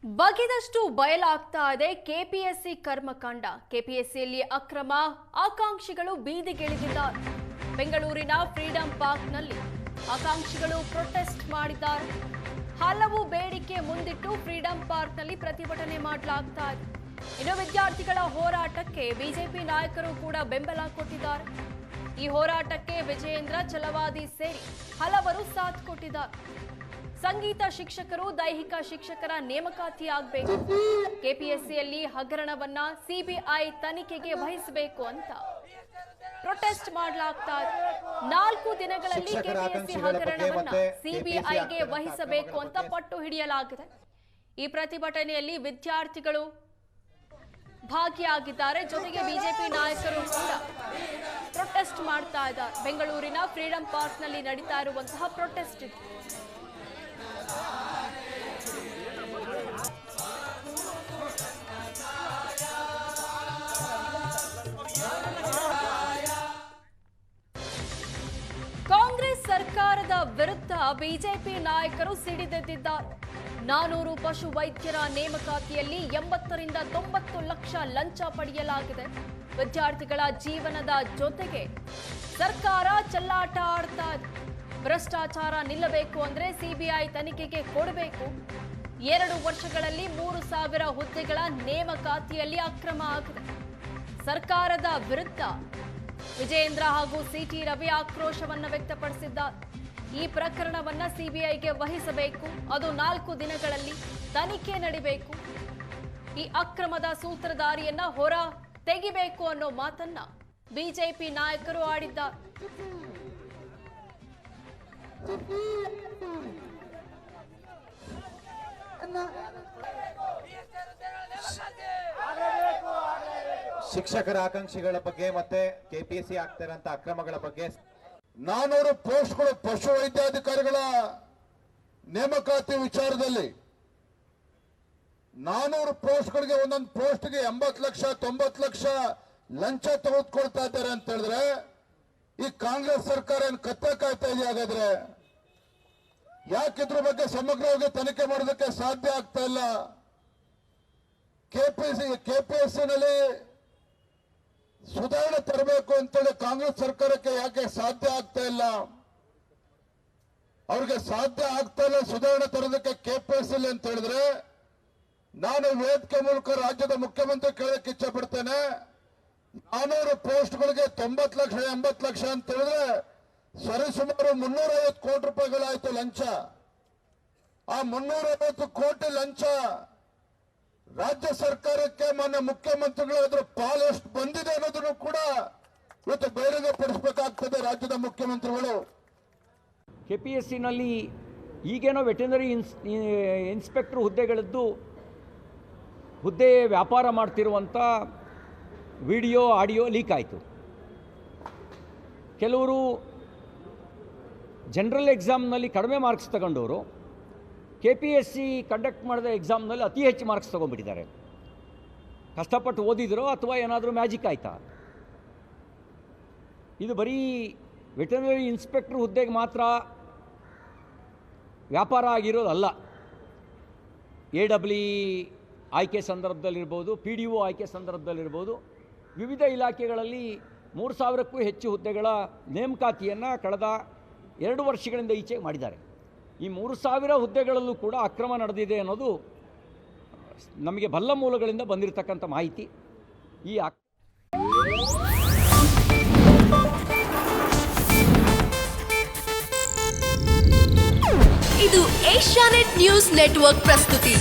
ಬಗೆದಷ್ಟು ಬಯಲಾಗ್ತಾ ಇದೆ ಕೆಪಿಎಸ್ಸಿ ಕರ್ಮಕಾಂಡ. ಕೆಪಿಎಸ್ಸಿಯಲ್ಲಿ ಅಕ್ರಮ, ಆಕಾಂಕ್ಷಿಗಳು ಬೀದಿಗಿಳಿದಿದ್ದಾರೆ. ಬೆಂಗಳೂರಿನ ಫ್ರೀಡಂ ಪಾರ್ಕ್ನಲ್ಲಿ ಆಕಾಂಕ್ಷಿಗಳು ಪ್ರೊಟೆಸ್ಟ್ ಮಾಡಿದ್ದಾರೆ. ಹಲವು ಬೇಡಿಕೆ ಮುಂದಿಟ್ಟು ಫ್ರೀಡಂ ಪಾರ್ಕ್ನಲ್ಲಿ ಪ್ರತಿಭಟನೆ ಮಾಡಲಾಗ್ತಾ ಇದೆ. ಇನ್ನು ವಿದ್ಯಾರ್ಥಿಗಳ ಹೋರಾಟಕ್ಕೆ ಬಿಜೆಪಿ ನಾಯಕರು ಕೂಡ ಬೆಂಬಲ ಕೊಟ್ಟಿದ್ದಾರೆ. ಈ ಹೋರಾಟಕ್ಕೆ ವಿಜಯೇಂದ್ರ ಛಲವಾದಿ ಸೇರಿ ಹಲವರು ಸಾಥ್ ಕೊಟ್ಟಿದ್ದಾರೆ. ಸಂಗೀತ ಶಿಕ್ಷಕರು, ದೈಹಿಕ ಶಿಕ್ಷಕರ ನೇಮಕಾತಿ ಆಗಬೇಕು, ಕೆಪಿಎಸ್ಸಿಯಲ್ಲಿ ಹಗರಣವನ್ನ ಸಿಬಿಐ ತನಿಖೆಗೆ ವಹಿಸಬೇಕು ಅಂತ ಪ್ರೊಟೆಸ್ಟ್ ಮಾಡಲಾಗ್ತಾ ಇದೆ. 4 ದಿನಗಳಲ್ಲಿ ಕೆಪಿಎಸ್ಸಿ ಹಗರಣವನ್ನ ಸಿಬಿಐಗೆ ವಹಿಸಬೇಕು ಅಂತ ಪಟ್ಟು ಹಿಡಿಯಲಾಗಿದೆ. ಈ ಪ್ರತಿಭಟನೆಯಲ್ಲಿ ವಿದ್ಯಾರ್ಥಿಗಳು ಭಾಗಿಯಾಗಿದ್ದಾರೆ. ಜೊತೆಗೆ ಬಿಜೆಪಿ ನಾಯಕರು ಕೂಡ ಪ್ರೊಟೆಸ್ಟ್ ಮಾಡ್ತಾ ಇದ್ದಾರೆ. ಬೆಂಗಳೂರಿನ ಫ್ರೀಡಂ ಪಾರ್ಕ್ನಲ್ಲಿ ನಡೀತಾ ಇರುವಂತಹ ಪ್ರೊಟೆಸ್ಟ್ ಇದು. ಕಾಂಗ್ರೆಸ್ ಸರ್ಕಾರದ ವಿರುದ್ಧ ಬಿಜೆಪಿ ನಾಯಕರು ಸಿಡಿದೆದ್ದಿದ್ದಾರೆ. 400 ಪಶು ವೈದ್ಯರ ನೇಮಕಾತಿಯಲ್ಲಿ 80 ರಿಂದ 90 ಲಕ್ಷ ಲಂಚ ಪಡೆಯಲಾಗಿದೆ. ವಿದ್ಯಾರ್ಥಿಗಳ ಜೀವನದ ಜೊತೆಗೆ ಸರ್ಕಾರ ಚೆಲ್ಲಾಟ ಆಡ್ತಾ ಇದೆ. ಭ್ರಷ್ಟಾಚಾರ ನಿಲ್ಲಬೇಕು ಅಂದ್ರೆ ಸಿಬಿಐ ತನಿಖೆಗೆ ಕೊಡಬೇಕು. 2 ವರ್ಷಗಳಲ್ಲಿ 3,000 ಹುದ್ದೆಗಳ ನೇಮಕಾತಿಯಲ್ಲಿ ಅಕ್ರಮ ಆಗಿದೆ. ಸರ್ಕಾರದ ವಿರುದ್ಧ ವಿಜಯೇಂದ್ರ ಹಾಗೂ ಸಿಟಿ ರವಿ ಆಕ್ರೋಶವನ್ನ ವ್ಯಕ್ತಪಡಿಸಿದ್ದಾರೆ. ಈ ಪ್ರಕರಣವನ್ನ ಸಿಬಿಐಗೆ ವಹಿಸಬೇಕು, ಅದು 4 ದಿನಗಳಲ್ಲಿ ತನಿಖೆ ನಡೀಬೇಕು. ಈ ಅಕ್ರಮದ ಸೂತ್ರಧಾರಿಯನ್ನ ಹೊರ ತೆಗಿಬೇಕು ಅನ್ನೋ ಮಾತನ್ನ ಬಿಜೆಪಿ ನಾಯಕರು ಆಡಿದ್ದಾರೆ. ಶಿಕ್ಷಕರ ಆಕಾಂಕ್ಷಿಗಳ ಬಗ್ಗೆ ಮತ್ತೆ ಕೆಪಿಎಸ್ಸಿ ಆಗ್ತಿರಂತ ಅಕ್ರಮಗಳ ಬಗ್ಗೆ 400 ಪೋಸ್ಟ್ಗಳು ಪಶು ವೈದ್ಯಾಧಿಕಾರಿಗಳ ನೇಮಕಾತಿ ವಿಚಾರದಲ್ಲಿ 400 ಪೋಸ್ಟ್ಗಳಿಗೆ ಒಂದೊಂದು ಪೋಸ್ಟ್ಗೆ 80 ಲಕ್ಷ 90 ಲಕ್ಷ ಲಂಚ ತೆಗೆದುಕೊಳ್ತಾ ಇದ್ದಾರೆ ಅಂತ ಹೇಳಿದ್ರೆ ಈ ಕಾಂಗ್ರೆಸ್ ಸರ್ಕಾರ ಏನು ಕತ್ತೆ ಕಾಯ್ತಾ ಇದೆಯಾ? ಹಾಗಾದ್ರೆ ಯಾಕಿದ್ರ ಬಗ್ಗೆ ಸಮಗ್ರವಾಗಿ ತನಿಖೆ ಮಾಡೋದಕ್ಕೆ ಸಾಧ್ಯ ಆಗ್ತಾ ಇಲ್ಲ? ಕೆಪಿಎಸ್ಸಿನಲ್ಲಿ ಸುಧಾರಣೆ ತರಬೇಕು ಅಂತೇಳಿ ಕಾಂಗ್ರೆಸ್ ಸರ್ಕಾರಕ್ಕೆ ಯಾಕೆ ಸಾಧ್ಯ ಆಗ್ತಾ ಇಲ್ಲ? ಅವ್ರಿಗೆ ಸಾಧ್ಯ ಆಗ್ತಾ ಇಲ್ಲ ಸುಧಾರಣೆ ತರೋದಕ್ಕೆ ಕೆಪಿಎಸ್ಸಿ ಅಂತ ಹೇಳಿದ್ರೆ, ನಾನು ವೇದಿಕೆ ಮೂಲಕ ರಾಜ್ಯದ ಮುಖ್ಯಮಂತ್ರಿ ಕೇಳಕ್ಕೆ ಇಚ್ಛೆ ಪಡ್ತೇನೆ. 400 ಪೋಸ್ಟ್ಗಳಿಗೆ 90 ಲಕ್ಷ 80 ಲಕ್ಷ ಅಂತ ಹೇಳಿದ್ರೆ ಸರಿಸುಮಾರು 350 ಕೋಟಿ ರೂಪಾಯಿಗಳಾಯ್ತು ಲಂಚ. ಆ 350 ಕೋಟಿ ಲಂಚ ರಾಜ್ಯ ಸರ್ಕಾರಕ್ಕೆ ಮಾನ್ಯ ಮುಖ್ಯಮಂತ್ರಿಗಳು ಅದರ ಪಾಲು ಎಷ್ಟು ಬಂದಿದೆ ಅನ್ನೋದನ್ನು ಕೂಡ ಇವತ್ತು ಬಹಿರಂಗಪಡಿಸಬೇಕಾಗ್ತದೆ ರಾಜ್ಯದ ಮುಖ್ಯಮಂತ್ರಿಗಳು. ಕೆಪಿಎಸ್ಸಿನಲ್ಲಿ ಈಗೇನೋ ವೆಟರ್ನರಿ ಇನ್ಸ್ಪೆಕ್ಟರ್ ಹುದ್ದೆಗಳದ್ದು ಹುದ್ದೆ ವ್ಯಾಪಾರ ಮಾಡ್ತಿರುವಂಥ ವಿಡಿಯೋ ಆಡಿಯೋ ಲೀಕ್ ಆಯಿತು. ಕೆಲವರು ಜನರಲ್ ಎಕ್ಸಾಮ್ನಲ್ಲಿ ಕಡಿಮೆ ಮಾರ್ಕ್ಸ್ ತಗೊಂಡವರು ಕೆಪಿಎಸ್ಸಿ ಕಂಡಕ್ಟ್ ಮಾಡಿದ ಎಕ್ಸಾಮ್ನಲ್ಲಿ ಅತಿ ಹೆಚ್ಚು ಮಾರ್ಕ್ಸ್ ತೊಗೊಂಡ್ಬಿಟ್ಟಿದ್ದಾರೆ. ಕಷ್ಟಪಟ್ಟು ಓದಿದ್ರೋ ಅಥವಾ ಏನಾದರೂ ಮ್ಯಾಜಿಕ್ ಆಯಿತಾ? ಇದು ಬರೀ ವೆಟರ್ನರಿ ಇನ್ಸ್ಪೆಕ್ಟರ್ ಹುದ್ದೆಗೆ ಮಾತ್ರ ವ್ಯಾಪಾರ ಆಗಿರೋದಲ್ಲ. AWE ಆಯ್ಕೆ ಸಂದರ್ಭದಲ್ಲಿರ್ಬೋದು, PDO ಆಯ್ಕೆ ಸಂದರ್ಭದಲ್ಲಿರ್ಬೋದು, ವಿವಿಧ ಇಲಾಖೆಗಳಲ್ಲಿ 3,000ಕ್ಕೂ ಹೆಚ್ಚು ಹುದ್ದೆಗಳ ನೇಮಕಾತಿಯನ್ನು ಕಳೆದ 2 ವರ್ಷಗಳಿಂದ ಈಚೆ ಮಾಡಿದ್ದಾರೆ. ಈ 3,000 ಹುದ್ದೆಗಳಲ್ಲೂ ಕೂಡ ಅಕ್ರಮ ನಡೆದಿದೆ ಅನ್ನೋದು ನಮಗೆ ಬಲ್ಲ ಮೂಲಗಳಿಂದ ಬಂದಿರತಕ್ಕಂಥ ಮಾಹಿತಿ. ಇದು ಏಷ್ಯಾನೆಟ್ ನ್ಯೂಸ್ ನೆಟ್ವರ್ಕ್ ಪ್ರಸ್ತುತಿ.